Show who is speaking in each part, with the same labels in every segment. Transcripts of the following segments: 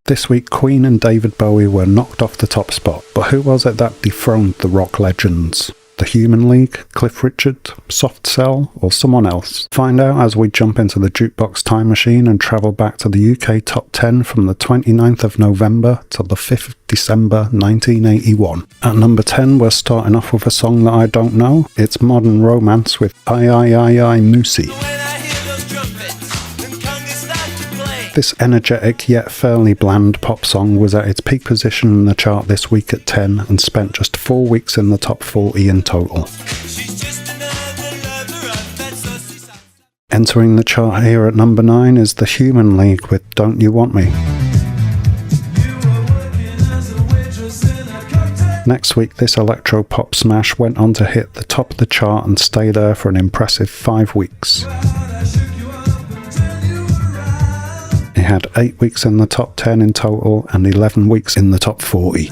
Speaker 1: This week, Queen and David Bowie were knocked off the top spot, but who was it that dethroned the rock legends? The Human League, Cliff Richard, Soft Cell, or someone else? Find out as we jump into the Jukebox time machine and travel back to the UK top 10 from the 29th of November to the 5th of December 1981. At number 10, we're starting off with a song that I don't know. It's Modern Romance with I Moosey. This energetic yet fairly bland pop song was at its peak position in the chart this week at 10 and spent just 4 weeks in the top 40 in total. Entering the chart here at number 9 is the Human League with Don't You Want Me. Next week, this electro-pop smash went on to hit the top of the chart and stay there for an impressive 5 weeks. It had 8 weeks in the top 10 in total and 11 weeks in the top 40.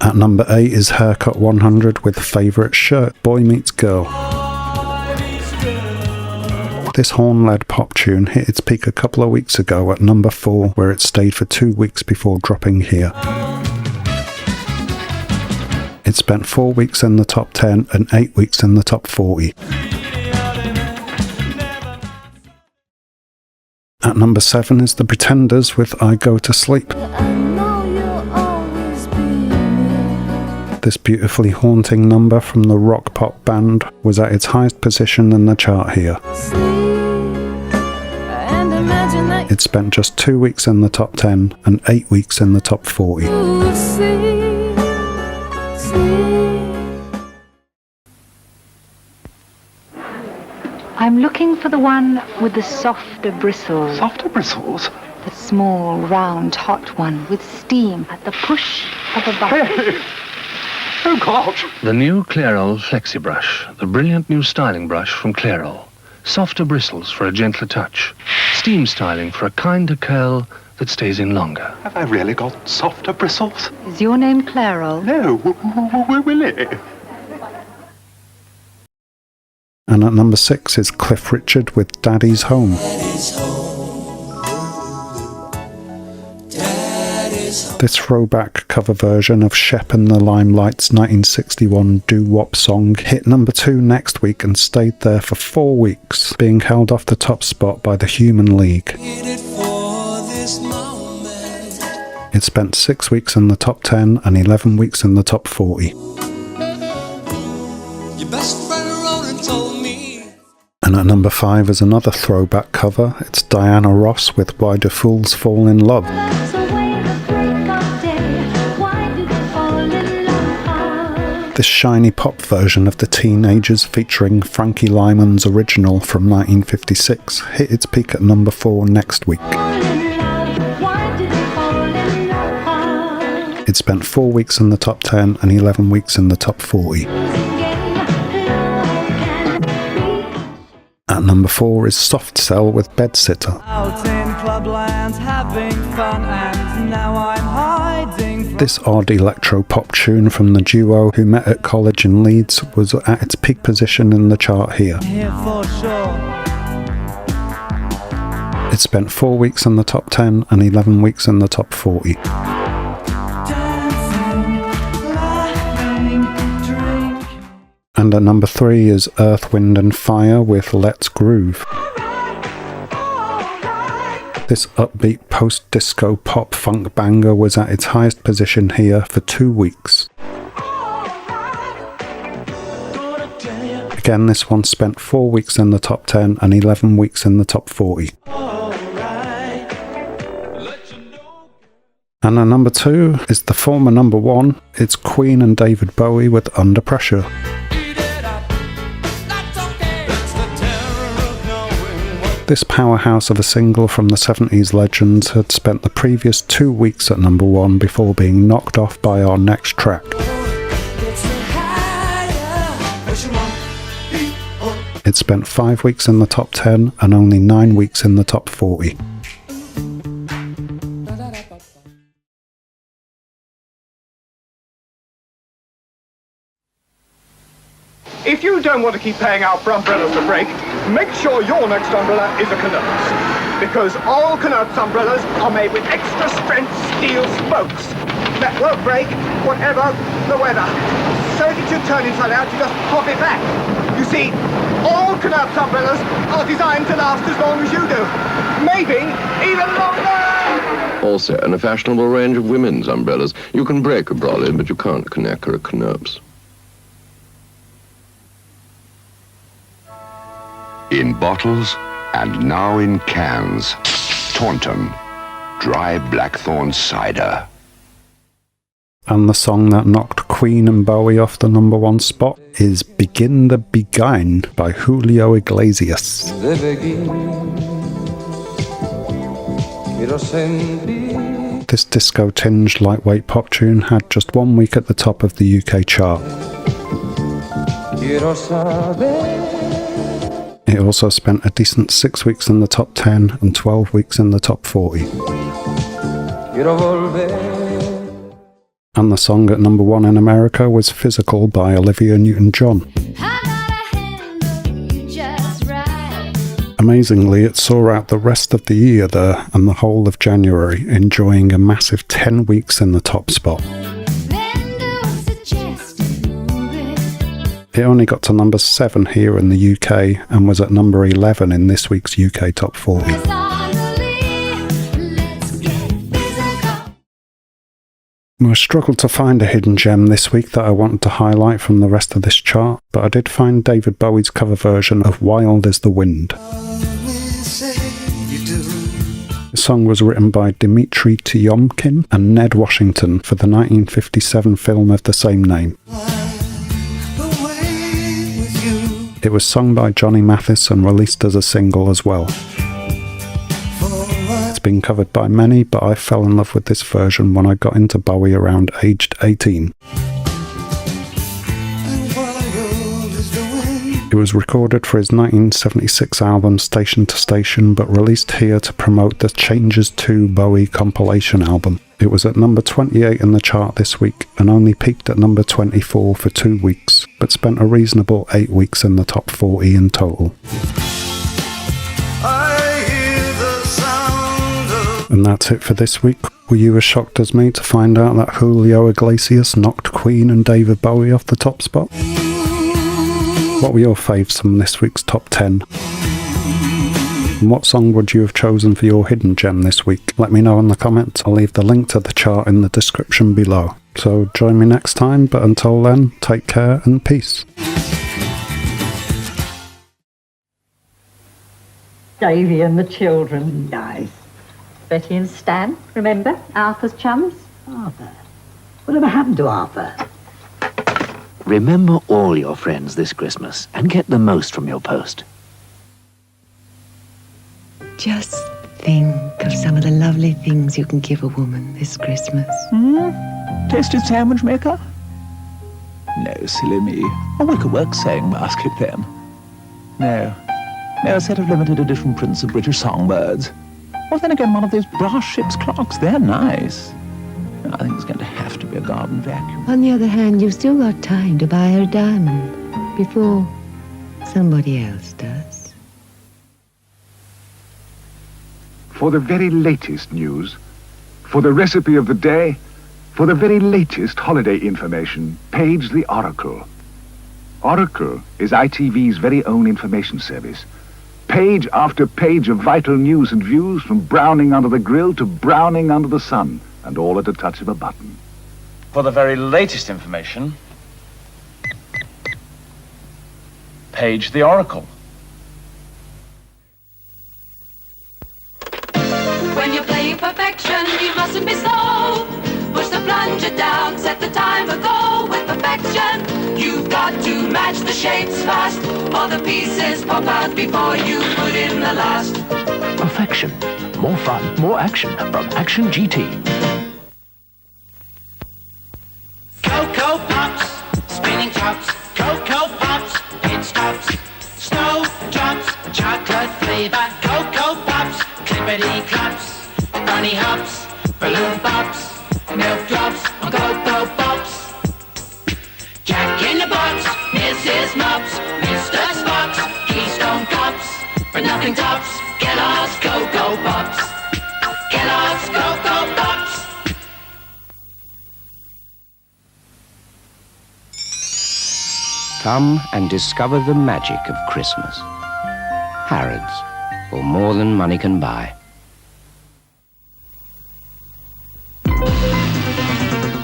Speaker 1: At number 8 is Haircut 100 with Favourite Shirt, Boy Meets Girl. This horn-led pop tune hit its peak a couple of weeks ago at number 4, where it stayed for 2 weeks before dropping here. It spent 4 weeks in the top 10 and 8 weeks in the top 40. At number 7 is The Pretenders with I Go to Sleep. This beautifully haunting number from the rock pop band was at its highest position in the chart here. It spent just 2 weeks in the top 10 and 8 weeks in the top 40.
Speaker 2: I'm looking for the one with the softer bristles.
Speaker 3: Softer bristles?
Speaker 2: The small, round, hot one with steam at the push of a button.
Speaker 3: Hey. Oh, God!
Speaker 4: The new Clairol Flexi Brush, the brilliant new styling brush from Clairol. Softer bristles for a gentler touch. Steam styling for a kinder curl that stays in longer.
Speaker 3: Have I really got softer bristles?
Speaker 2: Is your name Clairol?
Speaker 3: No, Willie.
Speaker 1: And at number 6 is Cliff Richard with Daddy's Home. This throwback cover version of Shep and the Limelight's 1961 doo-wop song hit number 2 next week and stayed there for 4 weeks, being held off the top spot by the Human League. It spent 6 weeks in the top 10 and 11 weeks in the top 40. And at number 5 is another throwback cover. It's Diana Ross with Why Do Fools Fall in Love. This shiny pop version of The Teenagers featuring Frankie Lyman's original from 1956 hit its peak at number 4 next week. It spent 4 weeks in the top 10 and 11 weeks in the top 40. At number 4 is Soft Cell with Bedsitter.
Speaker 5: Out in clublands having fun and now I'm hiding.
Speaker 1: This odd electro-pop tune from the duo who met at college in Leeds was at its peak position in the chart here.
Speaker 5: Here for sure.
Speaker 1: It spent 4 weeks in the top 10 and 11 weeks in the top 40.
Speaker 5: Dancing, laughing, drink.
Speaker 1: And at number 3 is Earth, Wind and Fire with Let's Groove. This upbeat post-disco pop funk banger was at its highest position here for 2 weeks. Again, this one spent 4 weeks in the top 10 and 11 weeks in the top 40. And at number 2 is the former number 1. It's Queen and David Bowie with Under Pressure. This powerhouse of a single from the 70s legends had spent the previous 2 weeks at number 1 before being knocked off by our next track. It spent 5 weeks in the top 10 and only 9 weeks in the top 40.
Speaker 3: If you don't want to keep paying out for umbrellas to break, make sure your next umbrella is a Canoe's.
Speaker 6: Because all Knott's umbrellas are made with extra strength steel spokes that won't break whatever the weather. So that you turn inside out, you just pop it back. You see, all Knott's umbrellas are designed to last as long as you do. Maybe even longer!
Speaker 7: Also, in a fashionable range of women's umbrellas, you can break a brolly, but you can't connect a Knops.
Speaker 8: In bottles and now in cans, Taunton, dry blackthorn cider.
Speaker 1: And the song that knocked Queen and Bowie off the #1 spot is Begin the Beguine by Julio Iglesias. This disco-tinged lightweight pop tune had just 1 week at the top of the UK chart. It also spent a decent 6 weeks in the top 10 and 12 weeks in the top 40. And the song at #1 in America was Physical by Olivia Newton-John. Amazingly, it saw out the rest of the year there and the whole of January, enjoying a massive 10 weeks in the top spot. It only got to #7 here in the UK and was at #11 in this week's UK Top 40. I struggled to find a hidden gem this week that I wanted to highlight from the rest of this chart, but I did find David Bowie's cover version of Wild as the Wind. The song was written by Dmitri Tiomkin and Ned Washington for the 1957 film of the same name. It was sung by Johnny Mathis and released as a single as well. It's been covered by many, but I fell in love with this version when I got into Bowie around aged 18. It was recorded for his 1976 album Station to Station, but released here to promote the Changes to Bowie compilation album. It was at #28 in the chart this week and only peaked at #24 for 2 weeks, but spent a reasonable 8 weeks in the top 40 in total. And that's it for this week. Were you as shocked as me to find out that Julio Iglesias knocked Queen and David Bowie off the top spot? What were your faves from this week's top 10? And what song would you have chosen for your hidden gem this week? Let me know in the comments. I'll leave the link to the chart in the description below. So join me next time, but until then, take care and peace.
Speaker 9: Davy and the children. Nice. Betty and Stan, remember? Arthur's chums. Arthur? Whatever happened to Arthur?
Speaker 10: Remember all your friends this Christmas and get the most from your post.
Speaker 11: Just think of some of the lovely things you can give a woman this Christmas.
Speaker 12: Tasted sandwich maker? No, silly me. A wickerwork sewing basket then. No, a set of limited edition prints of British songbirds. Or then again, one of those brass ship's clocks. They're nice. I think it's going to have to be a garden vacuum.
Speaker 11: On the other hand, you've still got time to buy her a diamond before somebody else does.
Speaker 13: For the very latest news, for the recipe of the day, for the very latest holiday information, page the Oracle. Oracle is ITV's very own information service. Page after page of vital news and views, from browning under the grill to browning under the sun, and all at a touch of a button.
Speaker 14: For the very latest information, page the Oracle.
Speaker 15: When you're playing perfection, you mustn't be slow. Push the plunger down, set the timer, go with perfection. You've got to match the shapes fast, or the pieces pop out before you put in the last.
Speaker 10: Perfection. More fun, more action from Action GT.
Speaker 15: Cocoa Pops, spinning tops, Cocoa Pops, it stops. Snowdrops, chocolate flavor, Cocoa Pops, clippity clops, bunny hops, balloon pops, milk drops, Cocoa Pops. Jack in the Box, Mrs. Mops, Mr. Spock's, Keystone Cops, for nothing tops, get Kellogg's Cocoa Pops. Kellogg's Cocoa Pops.
Speaker 10: Come and discover the magic of Christmas. Harrods, for more than money can buy.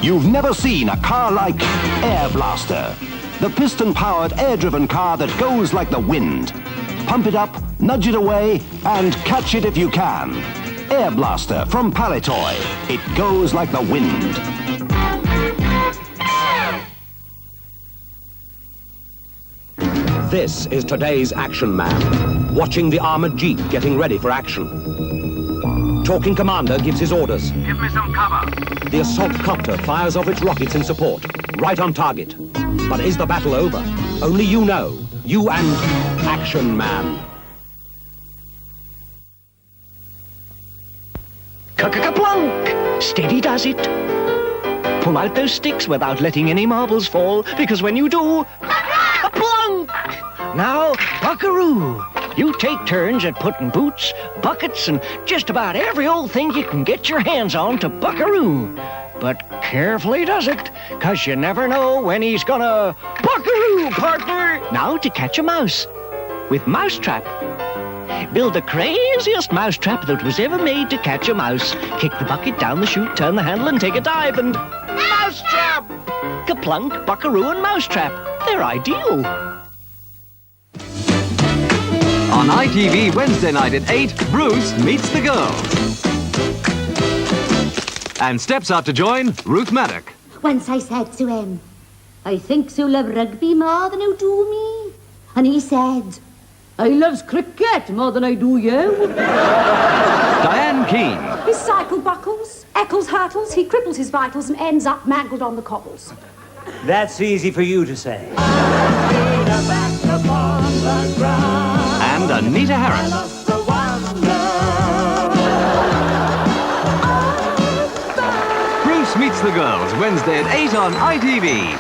Speaker 16: You've never seen a car like Air Blaster, the piston-powered, air-driven car that goes like the wind. Pump it up, nudge it away, and catch it if you can. Air Blaster from Palitoy. It goes like the wind.
Speaker 17: This is today's action man, watching the armored jeep getting ready for action. Talking commander gives his orders.
Speaker 18: Give me some cover.
Speaker 17: The assault copter fires off its rockets in support, right on target. But is the battle over? Only you know. You and Action Man.
Speaker 10: Ka-ka-ka-plunk! Steady does it. Pull out those sticks without letting any marbles fall, because when you do, a-plunk! Now, buckaroo. You take turns at putting boots, buckets, and just about every old thing you can get your hands on to buckaroo. But carefully does it, 'cause you never know when he's gonna buckaroo, partner. Now to catch a mouse with Mousetrap. Build the craziest mousetrap that was ever made to catch a mouse. Kick the bucket down the chute, turn the handle, and take a dive, and Mousetrap! Kaplunk, buckaroo, and Mousetrap. They're ideal.
Speaker 19: On ITV Wednesday night at 8, Bruce meets the girls. And steps out to join Ruth Maddock.
Speaker 20: Once I said to him, I think you love rugby more than you do me. And he said, I loves cricket more than I do you.
Speaker 19: Diane Keane.
Speaker 21: His cycle buckles, Eccles hurtles, he cripples his vitals and ends up mangled on the cobbles.
Speaker 22: That's easy for you to say.
Speaker 19: And Anita Harris. Bruce Meets the Girls, Wednesday at 8 on ITV.